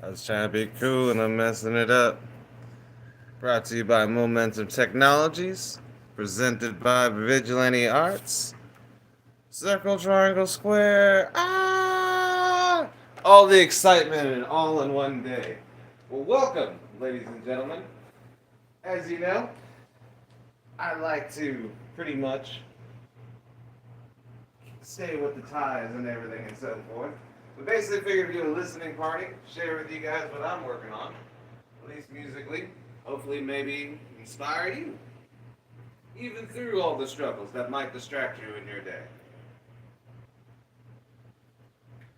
I was trying to be cool and I'm messing it up. Brought to you by Momentum Technologies. Presented by Vigilante Arts. Circle, triangle, square. Ah! All the excitement and all in one day. Well, welcome, ladies and gentlemen. As you know, I like to pretty much stay with the ties and everything and so forth. We basically figured to do a listening party, share with you guys what I'm working on, at least musically. Hopefully, maybe inspire you, even through all the struggles that might distract you in your day.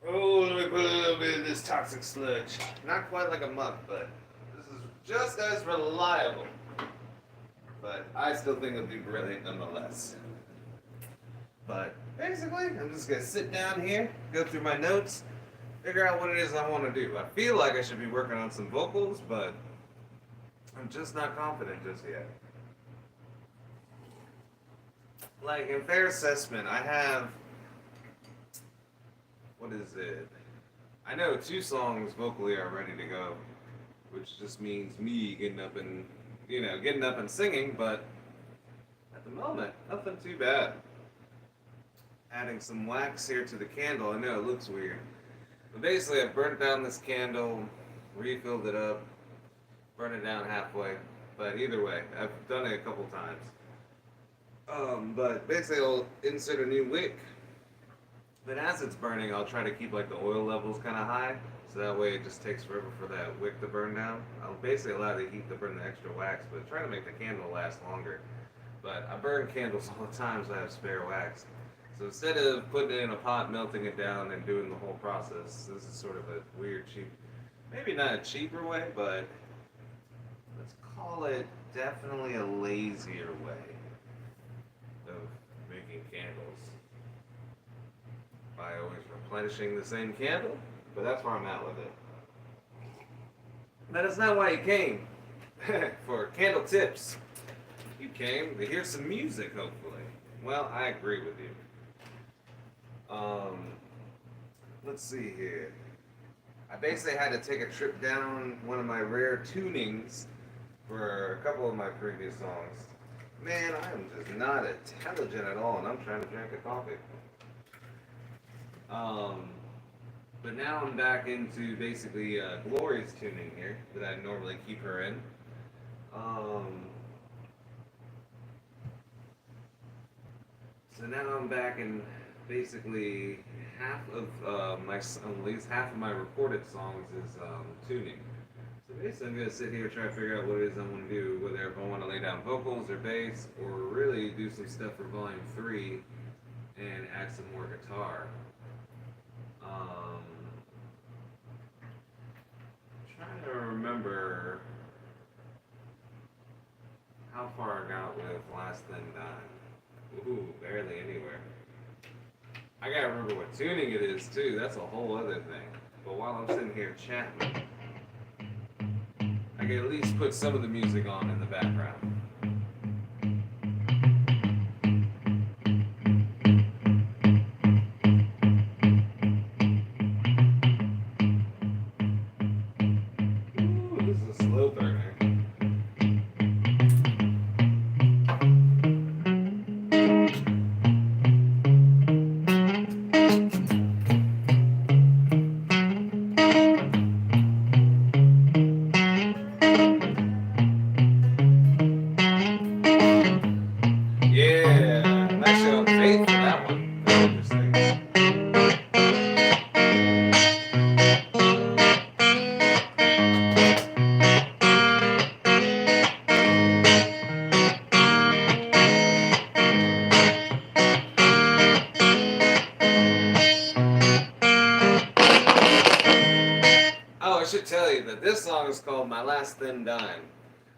Oh, let me put a little bit of this toxic sludge. Not quite like a mug, but this is just as reliable. But I still think it'll be brilliant nonetheless. But basically, I'm just gonna sit down here, go through my notes, figure out what it is I want to do. I feel like I should be working on some vocals, but I'm just not confident just yet. Like in fair assessment, I have what is it? I know two songs vocally are ready to go, which just means me getting up and getting up and singing. But at the moment, nothing too bad. Adding some wax here to the candle. I know it looks weird, but basically, I burnt down this candle, refilled it up, burned it down halfway. But either way, I've done it a couple times. But basically, I'll insert a new wick. But as it's burning, I'll try to keep like the oil levels kind of high, so that way it just takes forever for that wick to burn down. I'll basically allow the heat to burn the extra wax, but try to make the candle last longer. But I burn candles all the time, so I have spare wax. So instead of putting it in a pot, melting it down, and doing the whole process, this is sort of a weird, cheap, maybe not a cheaper way, but let's call it definitely a lazier way of making candles by always replenishing the same candle, but that's where I'm at with it. That is not why you came for candle tips. You came to hear some music, hopefully. Well, I agree with you. Um, let's see here. I basically had to take a trip down one of my rare tunings for a couple of my previous songs. Man, I am just not intelligent at all, and I'm trying to drink a coffee. Um, but now I'm back into basically Gloria's tuning here that I normally keep her in. Um, so now I'm back in basically half of at least half of my recorded songs is tuning. So basically, I'm gonna sit here and try to figure out what it is I want to do, whether if I want to lay down vocals or bass, or really do some stuff for Volume 3 and add some more guitar. Um, Trying to remember how far I got with Last Then Dime. Ooh, barely anywhere. I gotta remember what tuning it is too. That's a whole other thing. But while I'm sitting here chatting, I can at least put some of the music on in the background. Ooh, this is a slow burner. Yeah, I'm actually on faith for that one. That's interesting. Oh, I should tell you that this song is called My Last Thin Dime.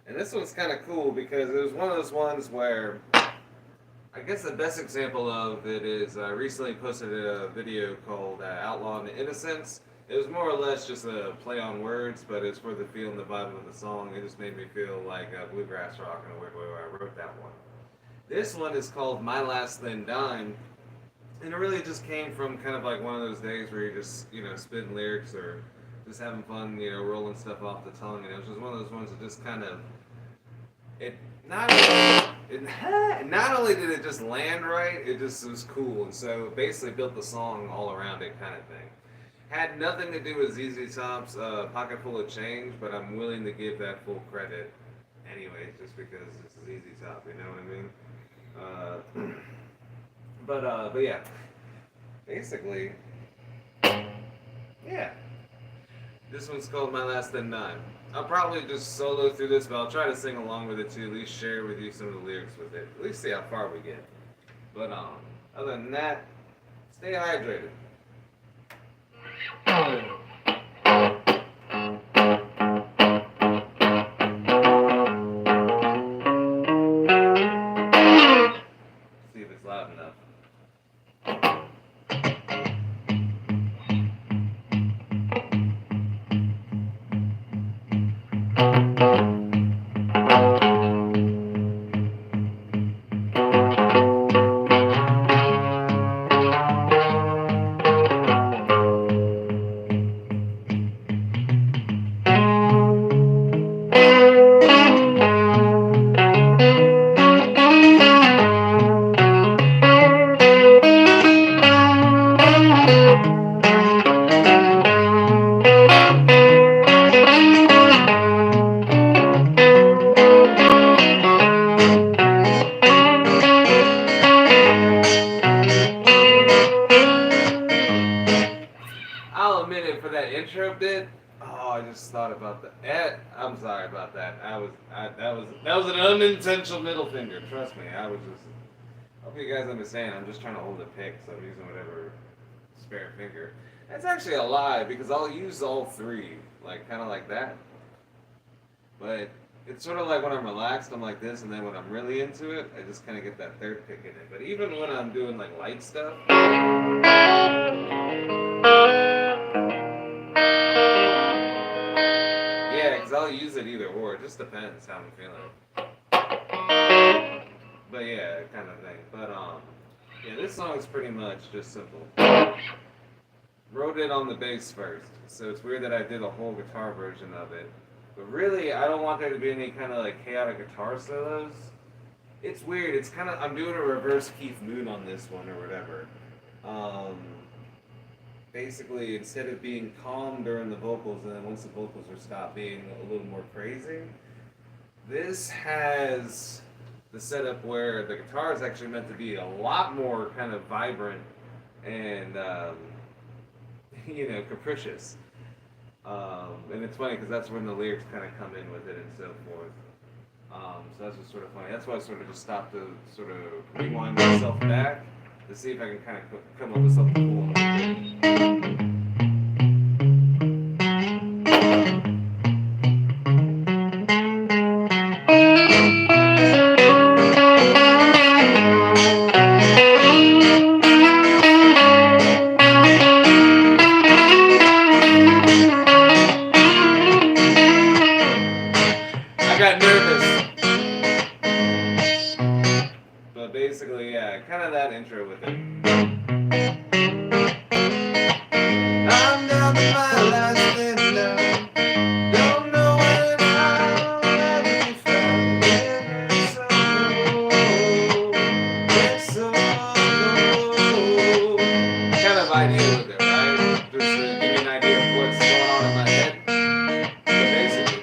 And this one's kind of cool because it was one of those ones where I guess the best example of it is I recently posted a video called Outlaw and Innocence. It was more or less just a play on words, but it's for the feel and the vibe of the song. It just made me feel like bluegrass rock in a weird way where I wrote that one. This one is called My Last Thin Dime, and it really just came from kind of like one of those days where you're just, spitting lyrics or just having fun, rolling stuff off the tongue, and it was just one of those ones that just kind of it not it, not only did it just land right, it just was cool, and so it basically built the song all around it, kind of thing. Had nothing to do with ZZ Top's "Pocket Full of Change," but I'm willing to give that full credit, anyways, just because it's ZZ Top. You know what I mean? But yeah, basically, yeah. This one's called My Last Then Nine. I'll probably just solo through this, but I'll try to sing along with it too. At least share with you some of the lyrics with it. At least see how far we get. But other than that, stay hydrated. See if it's loud enough. I'll admit it for that intro bit. Oh, I just thought about that. I'm sorry about that. That was an unintentional middle finger. Trust me. I was just. Hope you guys understand. I'm just trying to hold a pick, so I'm using whatever spare finger. That's actually a lie because I'll use all three, like kind of like that. But it's sort of like when I'm relaxed, I'm like this, and then when I'm really into it, I just kind of get that third pick in it. But even when I'm doing like light stuff. Yeah, because I'll use it either or. It just depends how I'm feeling. But yeah, kind of thing. But yeah, this song's pretty much just simple. Wrote it on the bass first, so it's weird that I did a whole guitar version of it. But really, I don't want there to be any kind of like chaotic guitar solos. It's weird. It's kind of I'm doing a reverse Keith Moon on this one or whatever. Basically, instead of being calm during the vocals, and then once the vocals are stopped, being a little more crazy. This has the setup where the guitar is actually meant to be a lot more kind of vibrant and capricious. And it's funny because that's when the lyrics kind of come in with it and so forth. So that's just sort of funny. That's why I sort of just stopped to sort of rewind myself back to see if I can kind of come up with something cool. I got nervous. But basically, yeah, kind of that intro with it. I'm down to my last window. Don't know when I'll ever be found. It's so cold. It's so cold. Kind of idea with it, right? Just to give you an idea of what's going on in my head. But basically.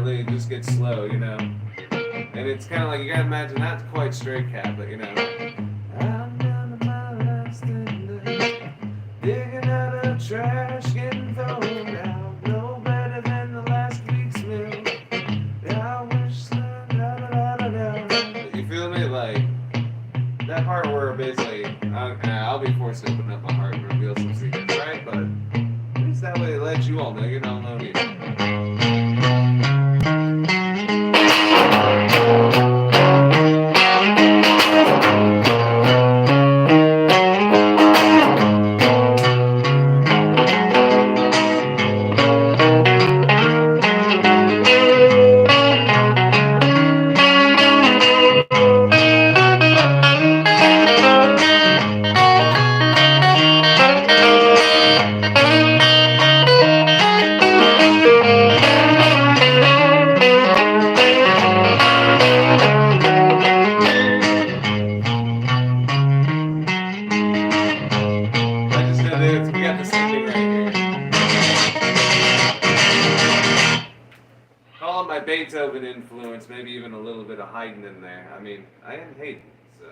immediately just gets slow, you know. And it's kind of like you gotta imagine not quite straight cat, but you know. I'm down to my last day, digging out of trash, getting thrown out. No better than the last week's meal. Yeah, I wish that, da, da, da, da, da. You feel me? Like that part where basically I'll be forced to open up my heart and reveal some secrets, right? But at least that way it lets you all know you're not alone either. I just know that we got the same thing right here. Call it my Beethoven influence, maybe even a little bit of Haydn in there. I mean, I am Haydn, so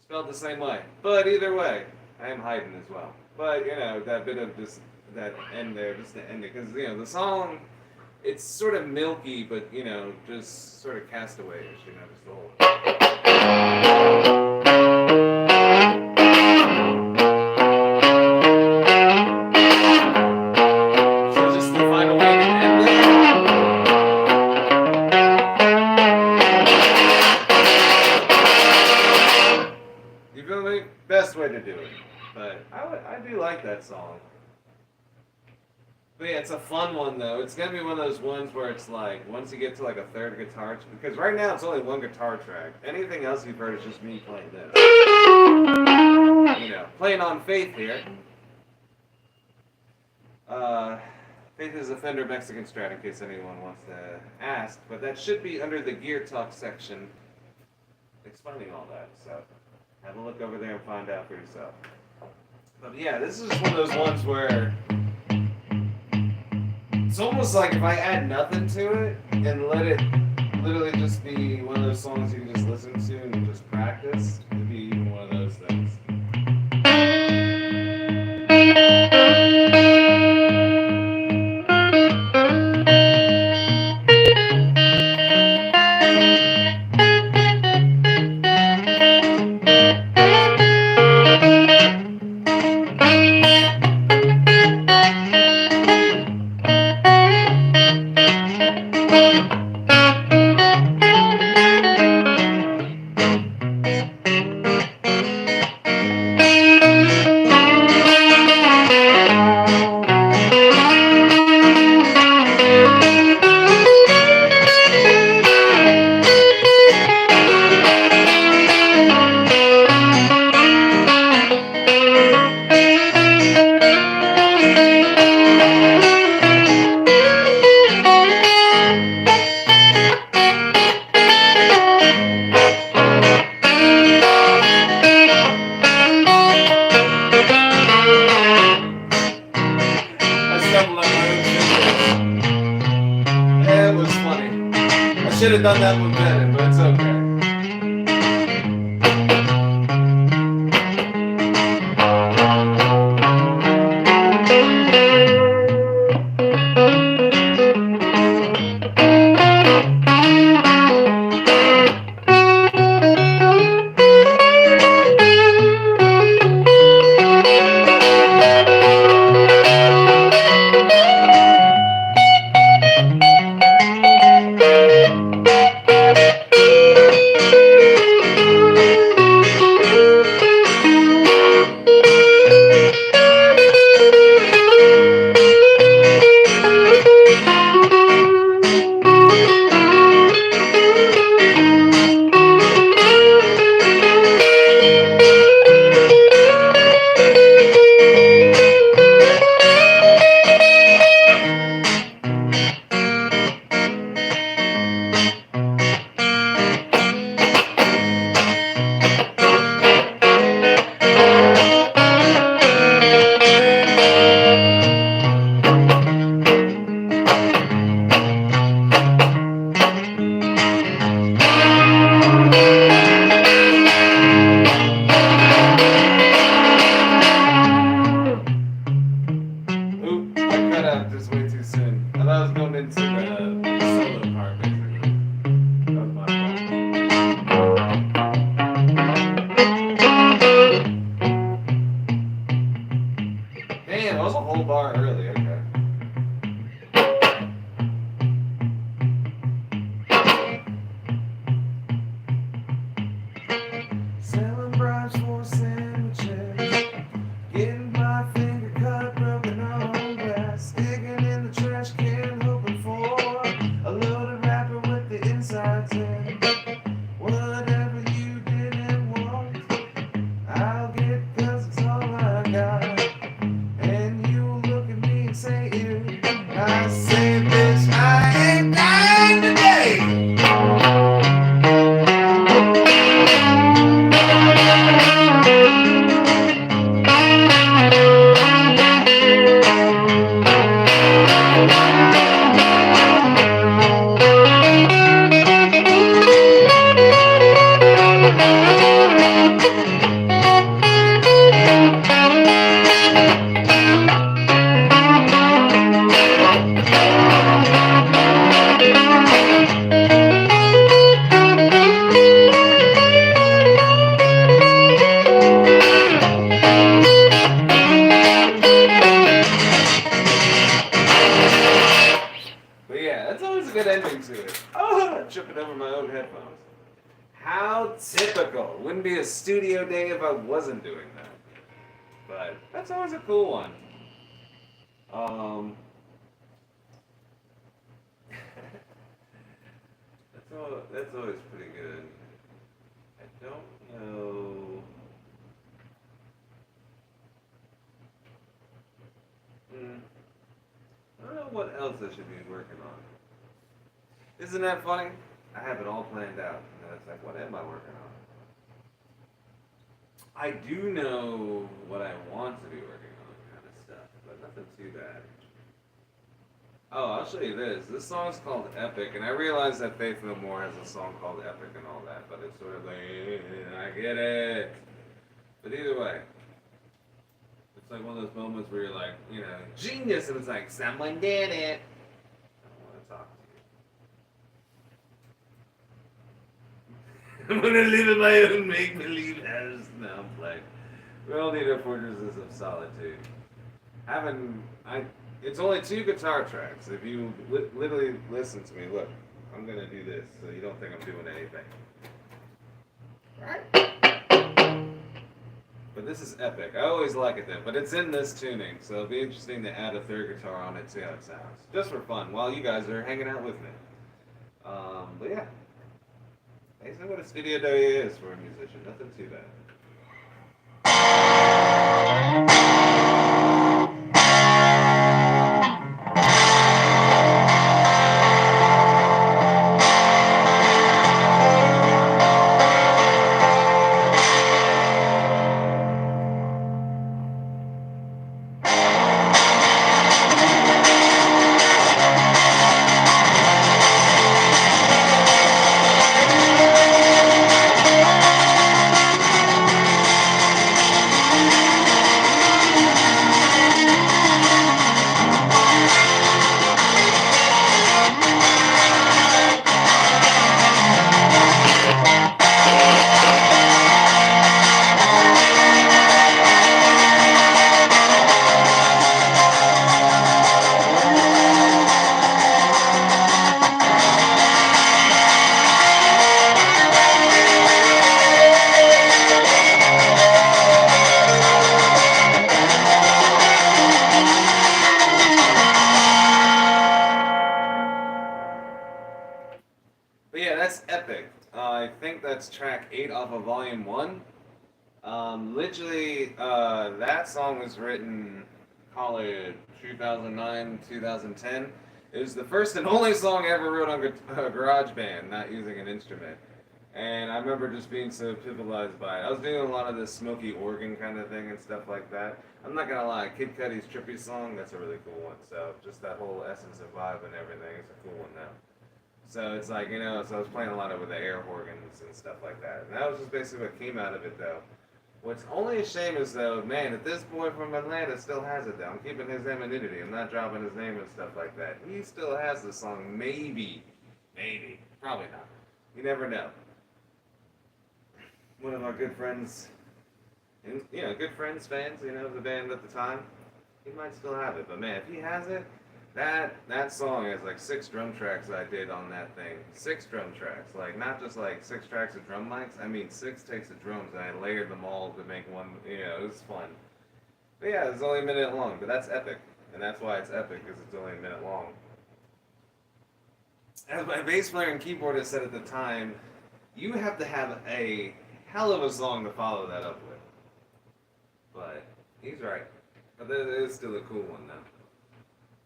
spelled the same way. But either way, I am Haydn as well. But you know, that bit of just that end there, just the ending, because you know the song, it's sort of milky, but you know, just sort of castawayish. You know, just the whole. So just to find a way to end it. You feel me? Best way to do it. But I do like that song. But yeah, it's a fun one though. It's gonna be one of those ones where it's like once you get to like a third guitar, because right now it's only one guitar track. Anything else you've heard is just me playing this. You know, playing on Faith here. Faith is a Fender Mexican Strat in case anyone wants to ask, but that should be under the Gear Talk section explaining all that. So have a look over there and find out for yourself. But yeah, this is one of those ones where it's almost like if I add nothing to it and let it literally just be one of those songs you can just listen to and just practice, it'd be even one of those things. Should have done that one better, but it's okay. Oh, I'm tripping over my own headphones. How typical. Wouldn't be a studio day if I wasn't doing that. But that's always a cool one. Um, that's always pretty good. I don't know. Hmm, I don't know what else I should be working on. Isn't that funny? I have it all planned out. And it's like, what am I working on? I do know what I want to be working on, kind of stuff, but nothing too bad. Oh, I'll show you this. This song's called Epic, and I realize that Faith No More has a song called Epic and all that, but it's sort of like, I get it. But either way, it's like one of those moments where you're like, genius, and it's like, someone did it. I don't want to talk to you. I'm gonna live in my own make-believe house. No, I'm playing. We all need our fortresses of solitude. It's only 2 guitar tracks. If you literally listen to me, look, I'm gonna do this so you don't think I'm doing anything. Right? But this is epic. I always like it though, but it's in this tuning, so it'll be interesting to add a 3rd guitar on it, see how it sounds. Just for fun, while you guys are hanging out with me. But yeah. Basically what a studio day is for a musician. Nothing too bad. But yeah, that's epic. I think that's track 8 off of volume 1. Literally, that song was written, call it 2009, 2010. It was the first and only song I ever wrote on GarageBand, not using an instrument. And I remember just being so pivotalized by it. I was doing a lot of this smoky organ kind of thing and stuff like that. I'm not gonna lie, Kid Cudi's Trippy song, that's a really cool one. So just that whole essence of vibe and everything, it's a cool one now. So it's like, so I was playing a lot of with the air organs and stuff like that. And that was just basically what came out of it though. What's only a shame is though, man, if this boy from Atlanta still has it though, I'm keeping his anonymity, I'm not dropping his name and stuff like that. He still has the song, maybe, probably not. You never know. One of our good friends, fans, of the band at the time, he might still have it. But man, if he has it, that song has like 6 drum tracks I did on that thing. 6 drum tracks, like not just like 6 tracks of drum mics. I mean 6 takes of drums, and I layered them all to make one. It was fun. But yeah, it's only a minute long, but that's epic, and that's why it's epic because it's only a minute long. As my bass player and keyboardist said at the time, you have to have a hell of a song to follow that up with. But he's right. But it is still a cool one though.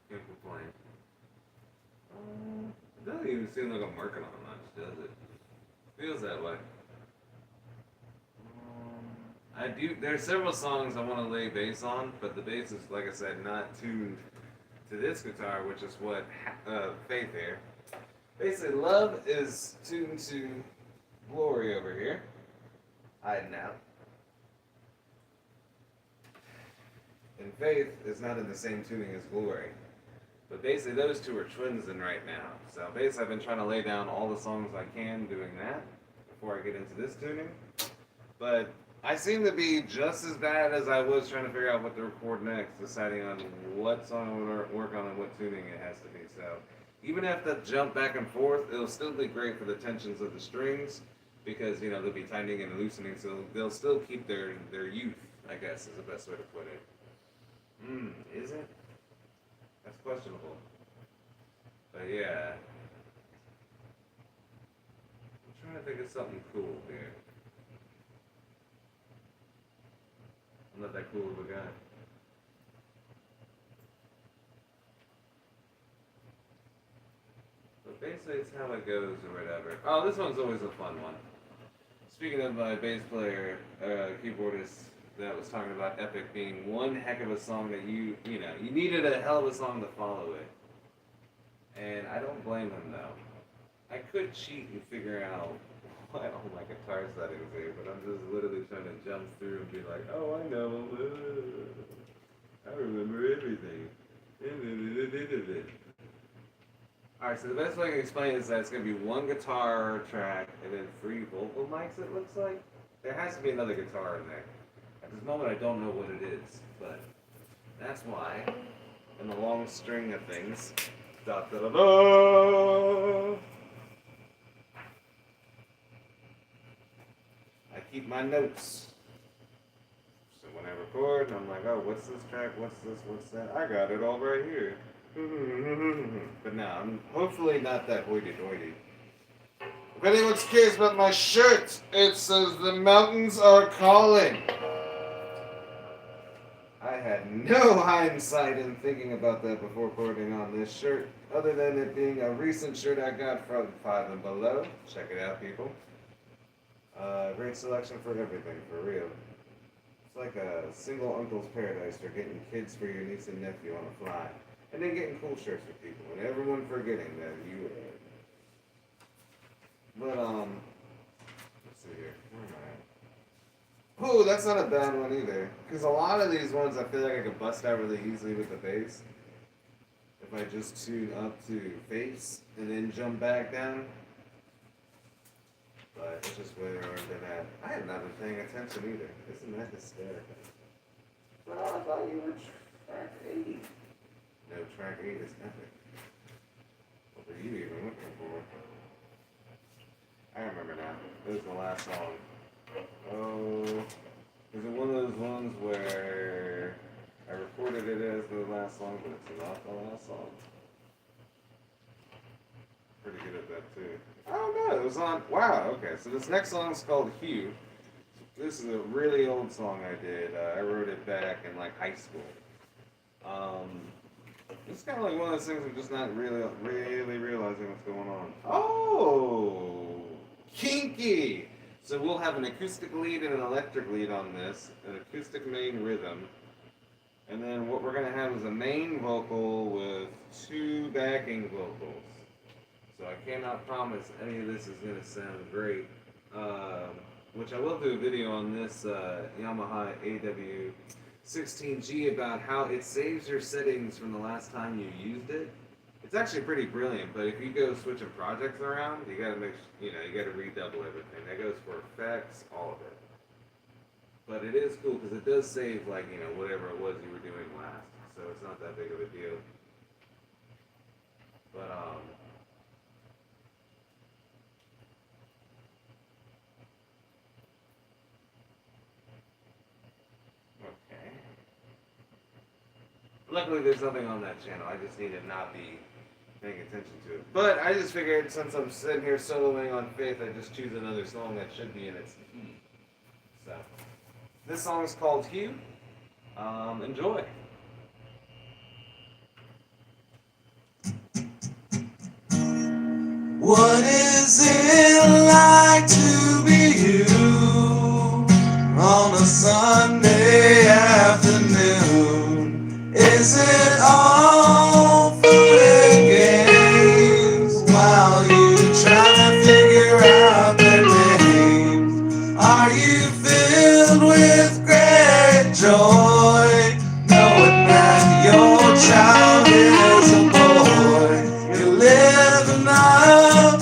Can't complain. It doesn't even seem like I'm working on much, does it? Feels that way. I do. There's several songs I want to lay bass on, but the bass is, like I said, not tuned to this guitar, which is what Faith here. Basically, Love is tuned to Glory over here, hiding out, and Faith is not in the same tuning as Glory. But basically, those two are twins in right now. So basically, I've been trying to lay down all the songs I can doing that before I get into this tuning. But I seem to be just as bad as I was trying to figure out what to record next, deciding on what song I would work on and what tuning it has to be. So Even if that jump back and forth, it'll still be great for the tensions of the strings because they'll be tightening and loosening, so they'll still keep their youth. I guess is the best way to put it. Is it? That's questionable. But yeah, I'm trying to think of something cool here. I'm not that cool of a guy. But basically, it's how it goes or whatever. Oh, this one's always a fun one. Speaking of my bass player, keyboardist that was talking about Epic being one heck of a song that you needed a hell of a song to follow it. And I don't blame him though. I could cheat and figure out what all my guitar settings are, but I'm just literally trying to jump through and be like, oh, I know. I remember everything. Alright, so the best way I can explain is that it's going to be one guitar track and then three vocal mics, it looks like. There has to be another guitar in there. At this moment, I don't know what it is, but that's why, in the long string of things, da da da da, I keep my notes. So when I record, I'm like, oh, what's this track? What's this? What's that? I got it all right here. But no, I'm hopefully not that hoity-toity. If anyone's curious about my shirt, it says the mountains are calling. I had no hindsight in thinking about that before putting on this shirt, other than it being a recent shirt I got from Five and Below. Check it out, people. Great selection for everything, for real. It's like a single uncle's paradise for getting kids for your niece and nephew on a fly. And then getting cool shirts for people, and everyone forgetting that you. But let's see here. Where am I at? Oh, that's not a bad one either. Because a lot of these ones, I feel like I could bust out really easily with the bass. If I just tune up to face and then jump back down. But it's just where I've been at. I have not been paying attention either. Isn't that hysterical? But I thought you were track 8. No, track 8 is epic. What were you even looking for? I remember now. This is the last song. Oh, is it one of those ones where I recorded it as the last song, but it's not the last song? Pretty good at that too. I don't know. It was on. Wow. Okay. So this next song is called Hue. This is a really old song I did. I wrote it back in like high school. It's kind of like one of those things I'm just not really realizing what's going on. Oh, kinky! So we'll have an acoustic lead and an electric lead on this, an acoustic main rhythm, and then what we're going to have is a main vocal with 2 backing vocals. So I cannot promise any of this is going to sound great, which I will do a video on this Yamaha AW16G about how it saves your settings from the last time you used it. It's actually pretty brilliant, but if you go switching projects around, you gotta you gotta redouble everything. That goes for effects, all of it. But it is cool because it does save whatever it was you were doing last, so it's not that big of a deal. But okay. Luckily, there's nothing on that channel. I just need to not be paying attention to it. But I just figured since I'm sitting here soloing on Faith, I just choose another song that should be in its key. So, this song is called Hue. Enjoy. What is it like to be you on a Sunday afternoon? Is it all fun and games while you try to figure out their names? Are you filled with great joy knowing that your child is a boy? You're living up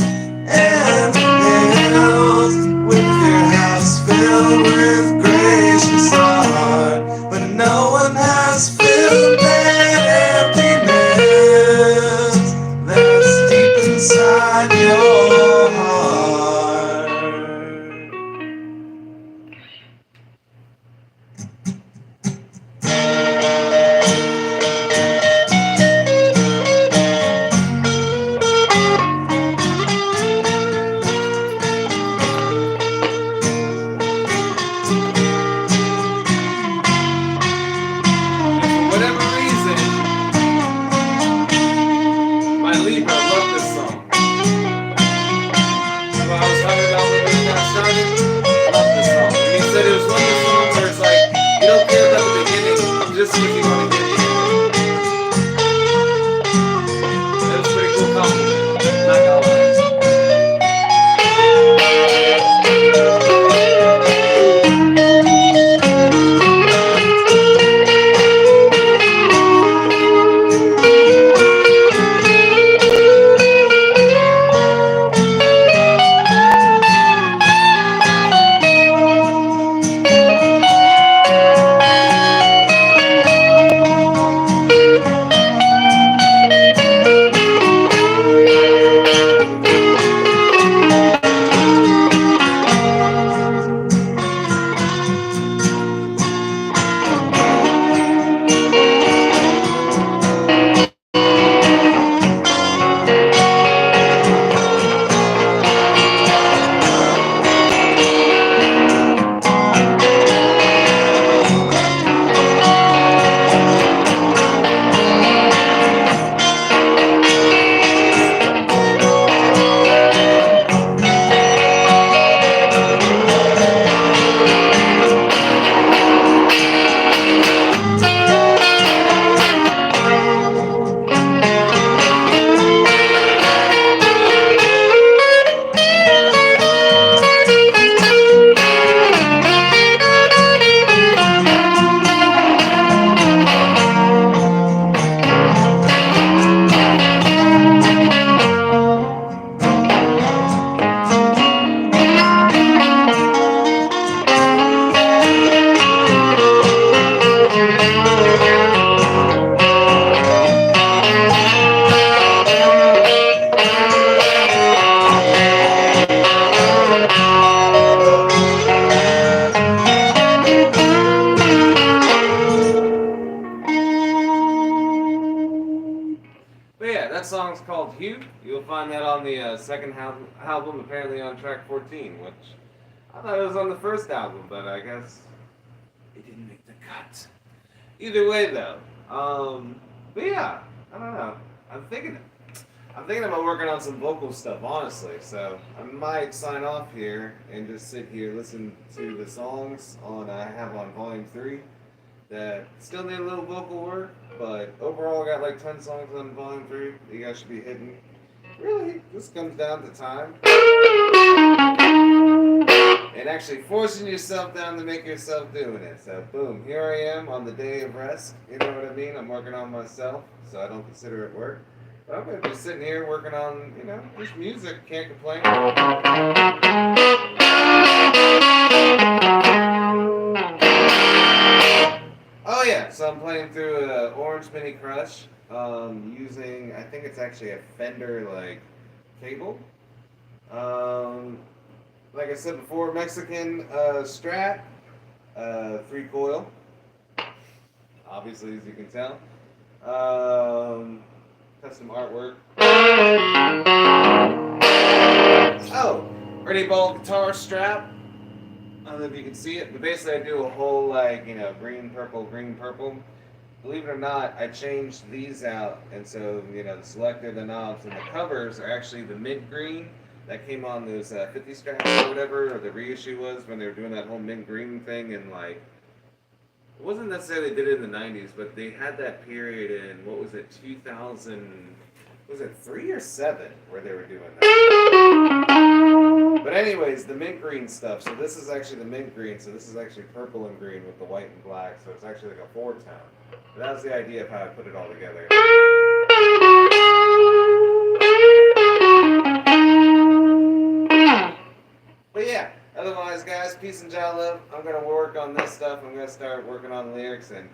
What's he gonna give you? That was a pretty cool compliment. Not gonna lie. But yeah, that song's called Hugh. You'll find that on the second album, apparently on track 14, which I thought it was on the first album, but I guess it didn't make the cut. Either way, though, but yeah, I don't know. I'm thinking, I'm thinking about working on some vocal stuff, honestly. So I might sign off here and just sit here, listen to the songs on I have on Volume 3 that still need a little vocal work, but overall I got like 10 songs on Volume 3 that you guys should be hitting. Really, this comes down to time and actually forcing yourself down to make yourself doing it. So boom, here I am on the day of rest. You know what I mean? I'm working on myself, so I don't consider it work. But I'm gonna be sitting here working on, just music. Can't complain. Oh yeah, so I'm playing through an Orange Mini Crush, using, I think it's actually a Fender like cable. Um, like I said before, Mexican Strat, 3 coil, obviously as you can tell. Custom artwork. Oh, Ernie Ball guitar strap. I don't know if you can see it, but basically I do a whole like, green, purple, green, purple. Believe it or not, I changed these out, and so, the selector, the knobs, and the covers are actually the mint green that came on those 50 straps or whatever, or the reissue was when they were doing that whole mint green thing, and like, it wasn't necessarily they did it in the 90s, but they had that period in, what was it, 2000, was it 3 or 7 where they were doing that? But anyways, the mint green stuff, so this is actually the mint green, so this is actually purple and green with the white and black, so it's actually like a 4-tone. But that was the idea of how I put it all together. But yeah, otherwise, guys, peace and joy love. I'm gonna work on this stuff. I'm gonna start working on lyrics, and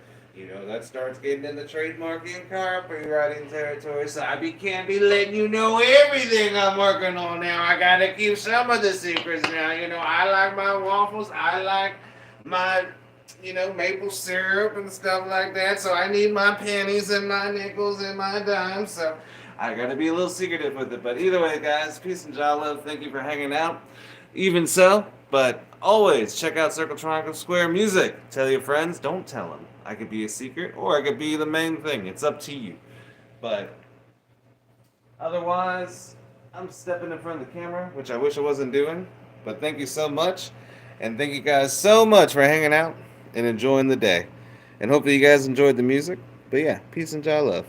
that starts getting into trademark and copywriting territory. So can't be letting you know everything I'm working on now. I gotta keep some of the secrets now. I like my waffles. I like my maple syrup and stuff like that. So I need my pennies and my nickels and my dimes. So I gotta be a little secretive with it. But either way, guys, peace and joy love. Thank you for hanging out. Even so, but always check out Circle Triangle Square Music. Tell your friends, don't tell them. I could be a secret, or I could be the main thing. It's up to you. But otherwise, I'm stepping in front of the camera, which I wish I wasn't doing. But thank you so much. And thank you guys so much for hanging out and enjoying the day. And hopefully you guys enjoyed the music. But yeah, peace and joy love.